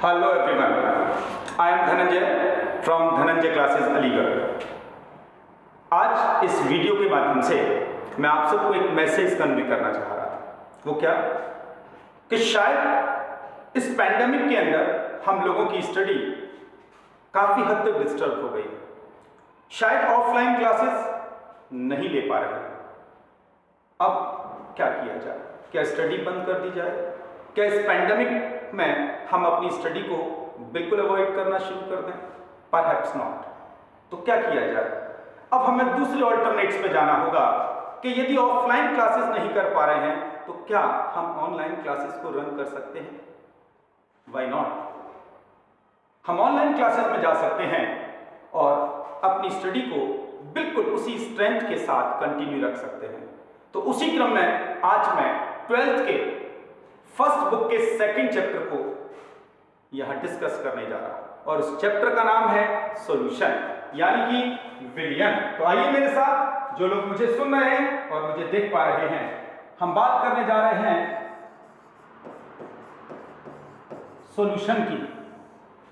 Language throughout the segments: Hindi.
Hello everyone, I am Dhananjay from Dhananjay Classes Aligarh. आज इस वीडियो के माध्यम से मैं आप सबको एक मैसेज कन्वे करना चाह रहा था। वो क्या कि शायद इस पैंडेमिक के अंदर हम लोगों की स्टडी काफ़ी हद तक डिस्टर्ब हो गई। शायद ऑफलाइन क्लासेस नहीं ले पा रहे। अब क्या किया जाए? क्या स्टडी बंद कर दी जाए? क्या इस पैंडेमिक में हम अपनी स्टडी को बिल्कुल अवॉइड करना शुरू कर दें? Perhaps not. तो क्या किया जाए? अब हमें दूसरे ऑल्टरनेट्स पे जाना होगा कि यदि ऑफलाइन क्लासेस नहीं कर पा रहे हैं तो क्या हम ऑनलाइन क्लासेस को रन कर सकते हैं? Why not? हम ऑनलाइन क्लासेस में जा सकते हैं और अपनी स्टडी को बिल्कुल उसी स्ट्रेंथ के साथ कंटिन्यू रख सकते हैं। तो उसी क्रम में आज मैं 12th के फर्स्ट बुक के सेकंड चैप्टर को यहां डिस्कस करने जा रहा हूं और उस चैप्टर का नाम है सॉल्यूशन, यानी कि विलयन। तो आइए मेरे साथ, जो लोग मुझे सुन रहे हैं और मुझे देख पा रहे हैं, हम बात करने जा रहे हैं सॉल्यूशन की।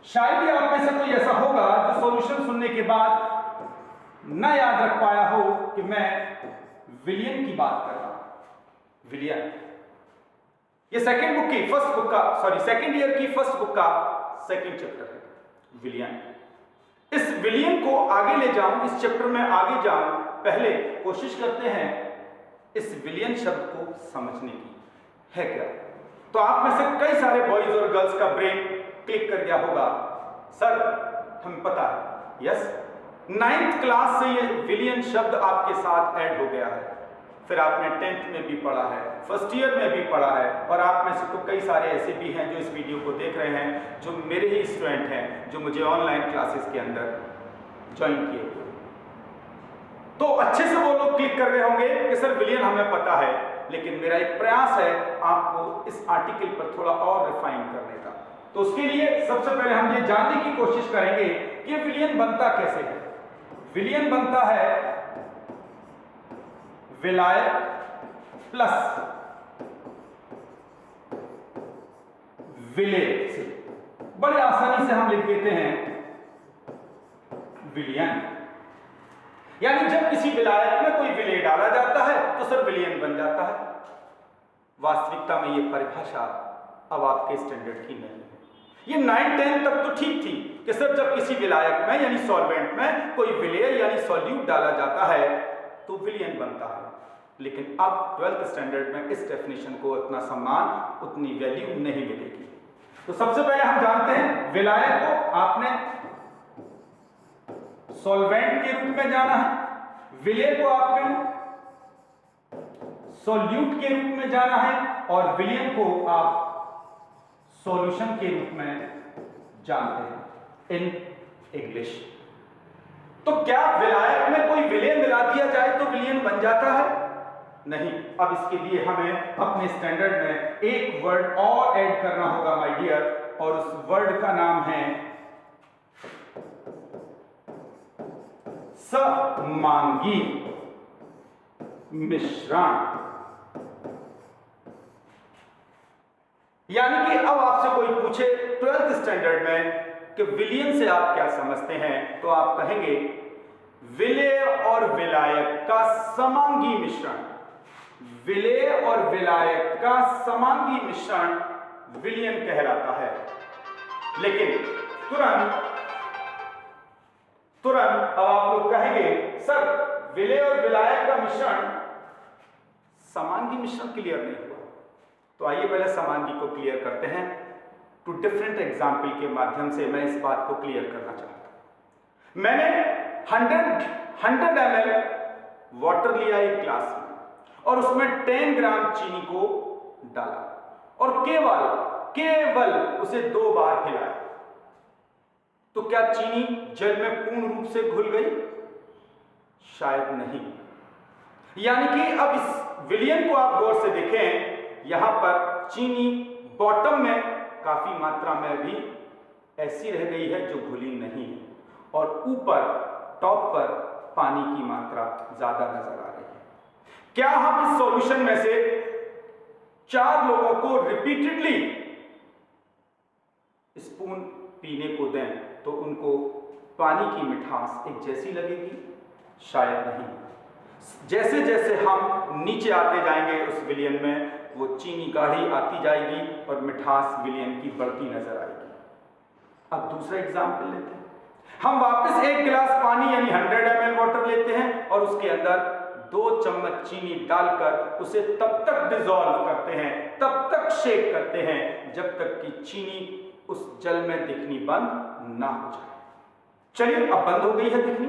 शायद ही आप में से कोई ऐसा होगा जो सॉल्यूशन सुनने के बाद न याद रख पाया हो कि मैं विलयन की बात कर रहा हूं। विलयन ये सेकंड ईयर की फर्स्ट बुक का सेकंड चैप्टर है, विलयन। इस विलयन को आगे ले जाऊं, इस चैप्टर में आगे जाऊं, पहले कोशिश करते हैं इस विलयन शब्द को समझने की। है क्या? तो आप में से कई सारे बॉयज और गर्ल्स का ब्रेन क्लिक कर गया होगा, सर हमें पता है, यस 9th क्लास से ये विलयन शब्द आपके साथ ऐड हो गया है, फिर आपने 10th में भी पढ़ा है, फर्स्ट ईयर में भी पढ़ा है, और आप में से तो कई सारे ऐसे भी हैं जो इस वीडियो को देख रहे हैं जो मेरे ही स्टूडेंट हैं, जो मुझे ऑनलाइन क्लासेस के अंदर ज्वाइन किए हुए। तो अच्छे से वो लोग क्लिक कर रहे होंगे कि सर विलयन हमें पता है, लेकिन मेरा एक प्रयास है आपको इस आर्टिकल पर थोड़ा और रिफाइन करने का। तो उसके लिए सबसे पहले हम ये जानने की कोशिश करेंगे कि विलयन बनता कैसे है। विलयन बनता है विलायक प्लस विलेय से। बड़े आसानी से हम लिख देते हैं विलयन, यानी जब किसी विलायक में कोई विलेय डाला जाता है तो सर विलयन बन जाता है। वास्तविकता में यह परिभाषा अब आपके स्टैंडर्ड की नहीं है। ये 9-10 तक तो ठीक थी कि सर जब किसी विलायक में यानी सॉल्वेंट में कोई विलेय यानी सॉल्यूट डाला जाता है तो विलयन बनता है, लेकिन अब 12th स्टैंडर्ड में इस डेफिनेशन को उतना सम्मान, उतनी वैल्यू नहीं मिलेगी। तो सबसे पहले हम जानते हैं विलायक को आपने सॉल्वेंट के रूप में जाना है, विलेय को आपने सॉल्यूट के रूप में जाना है, और विलयन को आप सॉल्यूशन के रूप में जानते हैं इन इंग्लिश। तो क्या विलायक में कोई विलेय मिला दिया जाए तो विलयन बन जाता है? नहीं। अब इसके लिए हमें अपने स्टैंडर्ड में एक वर्ड और ऐड करना होगा माय डियर, और उस वर्ड का नाम है समांगी मिश्रण। यानी कि अब आपसे कोई पूछे 12th स्टैंडर्ड में कि विलयन से आप क्या समझते हैं, तो आप कहेंगे विलेय और विलायक का समांगी मिश्रण। विलेय और विलायक का समांगी मिश्रण विलयन कहलाता है। लेकिन तुरंत अब आप लोग कहेंगे सर विलेय और विलायक का मिश्रण समांगी मिश्रण क्लियर नहीं हुआ। तो आइए पहले समांगी को क्लियर करते हैं। टू डिफरेंट एग्जाम्पल के माध्यम से मैं इस बात को क्लियर करना चाहता हूं। मैंने 100 ml वाटर लिया एक ग्लास में और उसमें 10 ग्राम चीनी को डाला और केवल उसे 2 बार हिलाया। तो क्या चीनी जल में पूर्ण रूप से घुल गई? शायद नहीं। यानी कि अब इस विलयन को आप गौर से देखें, यहां पर चीनी बॉटम में काफी मात्रा में भी ऐसी रह गई है जो घुली नहीं है, और ऊपर टॉप पर पानी की मात्रा ज्यादा नजर आ रही है। क्या हम इस सॉल्यूशन में से 4 लोगों को रिपीटेडली स्पून पीने को दें तो उनको पानी की मिठास एक जैसी लगेगी? शायद नहीं। जैसे जैसे हम नीचे आते जाएंगे उस विलयन में, वो चीनी गाढ़ी आती जाएगी और मिठास विलयन की बढ़ती नजर आएगी। अब दूसरा एग्जाम्पल लेते हैं। हम वापस एक गिलास पानी यानी 100 ml वाटर लेते हैं और उसके अंदर 2 चम्मच चीनी डालकर उसे तब तक डिसॉल्व करते हैं, तब तक शेक करते हैं जब तक कि चीनी उस जल में दिखनी बंद ना हो जाए। चलिए, अब बंद हो गई है दिखनी।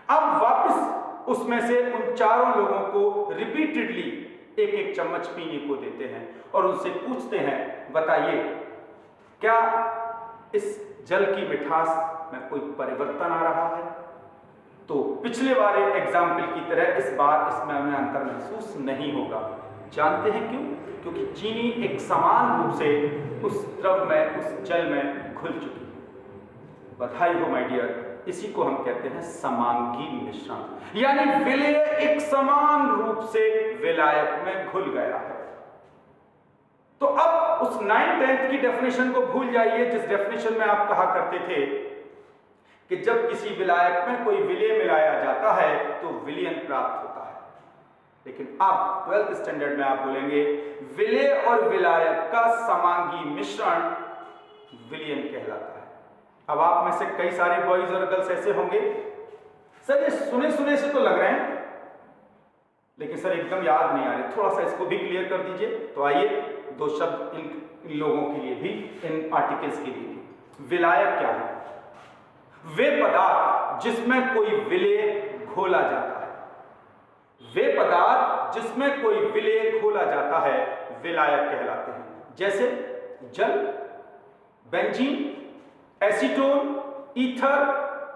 अब वापस उसमें से उन चारों लोगों को रिपीटेडली एक एक चम्मच पीने को देते हैं और उनसे पूछते हैं, बताइए क्या इस जल की मिठास में कोई परिवर्तन आ रहा है? तो पिछले वाले एग्जाम्पल की तरह इस बार इसमें हमें अंतर महसूस नहीं होगा। जानते हैं क्यों? क्योंकि चीनी एक समान रूप से उस द्रव में, उस जल में घुल चुकी है। बधाई हो माय डियर, इसी को हम कहते हैं समांगी मिश्रण, यानी विलेय एक समान रूप से विलायक में घुल गया है। तो अब उस 9/10 की डेफिनेशन को भूल जाइए, जिस डेफिनेशन में आप कहा करते थे कि जब किसी विलायक में कोई विलेय मिलाया जाता है तो विलयन प्राप्त होता है। लेकिन अब 12th स्टैंडर्ड में आप बोलेंगे विलेय और विलायक का समांगी मिश्रण विलयन कहलाता है। अब आप में से कई सारे बॉयज और गर्ल्स ऐसे होंगे, सर ये सुने सुने से तो लग रहे हैं लेकिन सर एकदम याद नहीं आ रहे, थोड़ा सा इसको भी क्लियर कर दीजिए। तो आइए 2 शब्द इन लोगों के लिए भी, इन आर्टिकल्स के लिए भी। विलायक क्या है? वे पदार्थ जिसमें कोई विलेय घोला जाता है, वे पदार्थ जिसमें कोई विलेय घोला जाता है विलायक कहलाते हैं। जैसे जल, benzene, acetone, ether,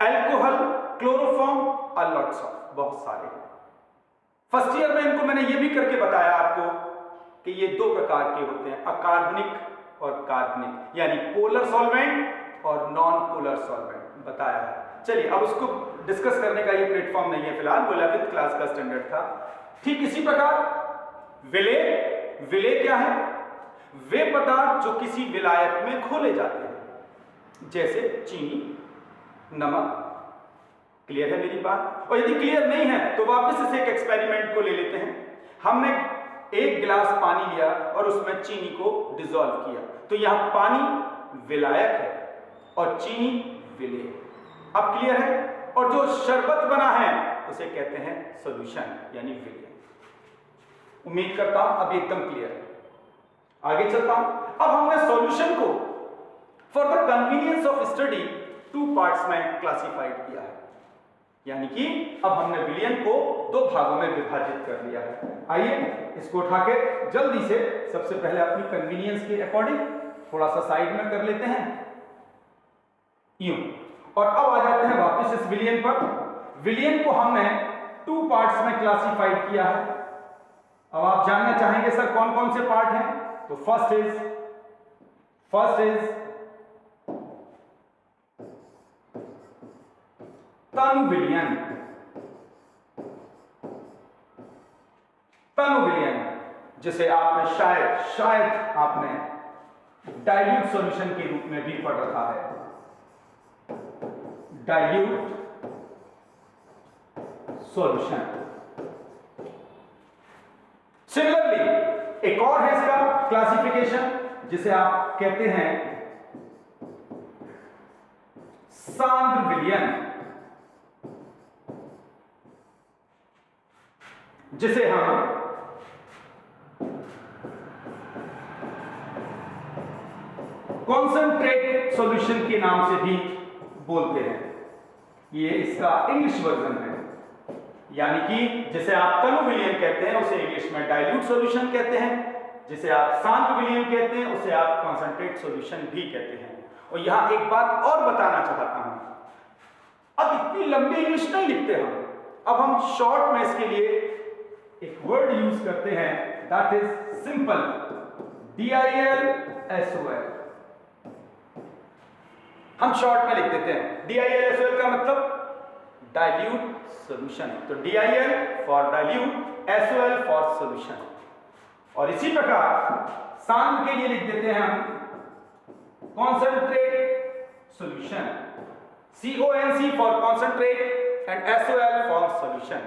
alcohol, chloroform और लॉट्स ऑफ, बहुत सारे। फर्स्ट ईयर में इनको मैंने ये भी करके बताया आपको कि ये 2 प्रकार के होते हैं, अकार्बनिक और कार्बनिक, यानी पोलर सॉल्वेंट और नॉन पोलर सॉल्वेंट बताया है। चलिए, अब उसको डिस्कस करने का ये प्लेटफॉर्म नहीं है फिलहाल, वो 11th क्लास का स्टैंडर्ड था। ठीक इसी प्रकार विलेय, विलेय क्या है? वे पदार्थ जो किसी विलायक में घोले जाते हैं, जैसे चीनी, नमक। क्लियर है मेरी बात? और यदि क्लियर नहीं है तो वापस इस एक एक्सपेरिमेंट को ले लेते हैं। हमने एक गिलास पानी लिया और उसमें चीनी को डिसॉल्व किया, तो यहां पानी विलायक है और चीनी विलेय। अब क्लियर है? और जो शरबत बना है उसे कहते हैं सॉल्यूशन, यानी विलेय। उम्मीद करता हूं अब एकदम क्लियर है। आगे चलता हूं। अब हमने सॉल्यूशन को for the convenience of study 2 parts में क्लासिफाइड किया है, यानी कि अब हमने विलयन को 2 भागों में विभाजित कर लिया है। आइए इसको उठा के जल्दी से सबसे पहले अपनी कन्वीनियंस के अकॉर्डिंग थोड़ा सा साइड में कर लेते हैं, यूं। और अब आ जाते हैं वापस इस विलयन पर। विलयन को हमने 2 पार्ट्स में क्लासिफाइड किया है। अब आप जानना चाहेंगे सर कौन कौन से पार्ट हैं? तो फर्स्ट इज तनु विलयन। तनु विलयन जिसे आपने शायद आपने डाइल्यूट सॉल्यूशन के रूप में भी पढ़ रखा है। Dilute solution. सिमिलरली एक और है इसका क्लासिफिकेशन जिसे आप कहते हैं सांद्र विलयन, जिसे हम कॉन्सेंट्रेट सॉल्यूशन के नाम से भी बोलते हैं। ये इसका इंग्लिश वर्जन है, यानी कि जिसे आप तनु विलयन कहते हैं उसे इंग्लिश में डाइल्यूट सॉल्यूशन कहते हैं, जिसे आप सांद्र विलयन कहते हैं उसे आप कॉन्सेंट्रेट सॉल्यूशन भी कहते हैं। और यहां एक बात और बताना चाहता हूं, अब इतनी लंबी इंग्लिश नहीं लिखते हम, अब हम शॉर्ट में इसके लिए एक वर्ड यूज करते हैं, दैट इज सिंपल, DILSOL। हम शॉर्ट में लिख देते हैं। DILSOL का मतलब डाइल्यूट सॉल्यूशन, तो DIL for dilute, SOL for solution. और इसी प्रकार सांद्र के लिए लिख देते हैं हम concentrate solution, CONC for concentrate and SOL for solution।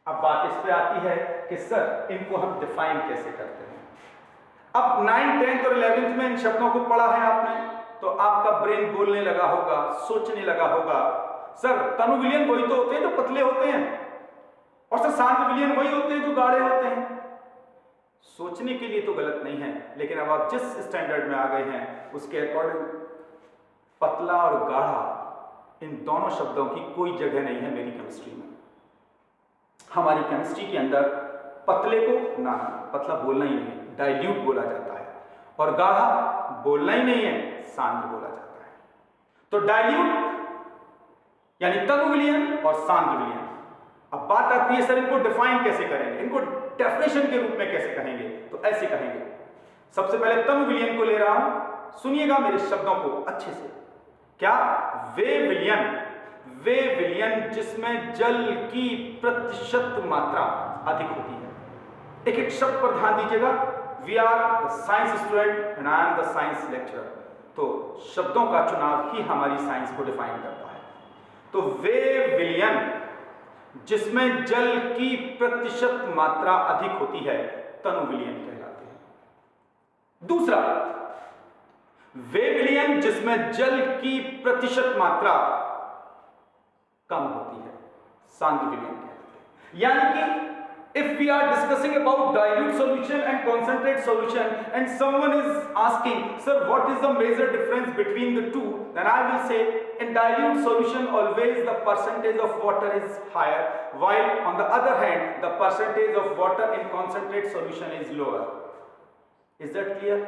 अब बात इस पे आती है कि सर इनको हम डिफाइन कैसे करते हैं। अब 9th 10th और 11th में इन शब्दों को पढ़ा है आपने, तो आपका ब्रेन बोलने लगा होगा, सोचने लगा होगा, सर तनु विलयन वही तो होते हैं जो पतले होते हैं, और सर शांत विलयन वही होते हैं जो गाढ़े होते हैं। सोचने के लिए तो गलत नहीं है, लेकिन अब आप जिस स्टैंडर्ड में आ गए हैं उसके अकॉर्डिंग पतला और गाढ़ा इन दोनों शब्दों की कोई जगह नहीं है मेरी केमिस्ट्री में। हमारी केमिस्ट्री के अंदर पतले को ना पतला बोलना ही नहीं है, डाइल्यूट बोला जाता है, और गाढ़ा बोलना ही नहीं है, शांत बोला जाता है। तो डाइल्यूट यानी तनु विलयन और शांत विलयन। अब बात आती है सर इनको डिफाइन कैसे करेंगे, इनको डेफिनेशन के रूप में कैसे कहेंगे, तो ऐसे कहेंगे। सबसे पहले तनु विलयन को ले रहा हूं, सुनिएगा मेरे शब्दों को अच्छे से। क्या? वे विलयन जिसमें जल की प्रतिशत मात्रा अधिक होती है। एक एक शब्द पर ध्यान दीजिएगा। We are the science student and I am the science lecturer. तो शब्दों का चुनाव ही हमारी साइंस को डिफाइन करता है। तो वे विलयन जिसमें जल की प्रतिशत मात्रा अधिक होती है तनु विलयन कहलाते हैं। दूसरा, वे विलयन जिसमें जल की प्रतिशत मात्रा कम होती है शांत विलयन कहलाते हैं। यानी कि if we are discussing about dilute solution and concentrate solution and someone is asking, sir, what is the major difference between the two, then I will say in dilute solution always the percentage of water is higher, while on the other hand the percentage of water in concentrate solution is lower। is that clear?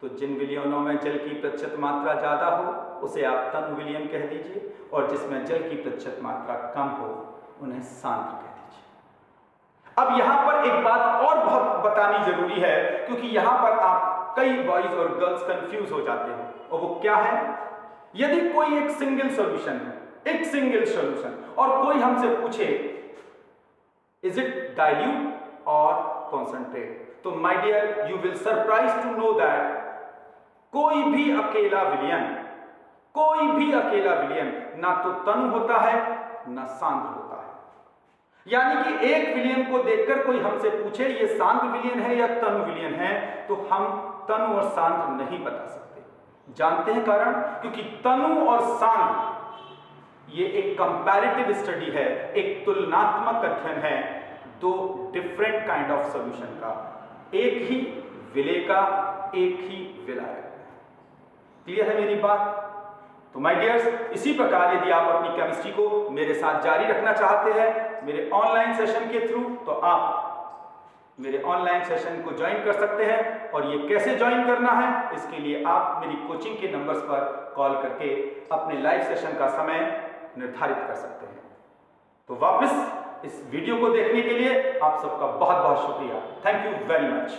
तो जिन विलयनों में जल की प्रतिशत मात्रा ज्यादा हो उसे आप तनु विलयन कह दीजिए, और जिसमें जल की प्रतिशत मात्रा कम हो उन्हें शांत कह दीजिए। अब यहां पर एक बात और बहुत बतानी जरूरी है, क्योंकि यहां पर आप कई बॉयज और गर्ल्स कंफ्यूज हो जाते हैं, और वो क्या है? यदि कोई एक सिंगल सॉल्यूशन है और कोई हमसे पूछे इज इट डाइल्यूट और कॉन्सेंट्रेट, तो my dear you will surprise to know that कोई भी अकेला विलयन ना तो तनु होता है ना शांत होता है। यानी कि एक विलयन को देखकर कोई हमसे पूछे ये शांत विलयन है या तनु विलयन है, तो हम तनु और शांत नहीं बता सकते। जानते हैं कारण? क्योंकि तनु और शांत ये एक कंपैरेटिव स्टडी है, एक तुलनात्मक अध्ययन है दो डिफरेंट काइंड ऑफ सॉल्यूशन का, एक ही विलेय का, एक ही विलायक। क्लियर है मेरी बात? तो माय डियर्स, इसी प्रकार यदि आप अपनी केमिस्ट्री को मेरे साथ जारी रखना चाहते हैं मेरे ऑनलाइन सेशन के थ्रू, तो आप मेरे ऑनलाइन सेशन को ज्वाइन कर सकते हैं। और ये कैसे ज्वाइन करना है, इसके लिए आप मेरी कोचिंग के नंबर्स पर कॉल करके अपने लाइव सेशन का समय निर्धारित कर सकते हैं। तो वापस इस वीडियो को देखने के लिए आप सबका बहुत बहुत शुक्रिया। Thank you very much.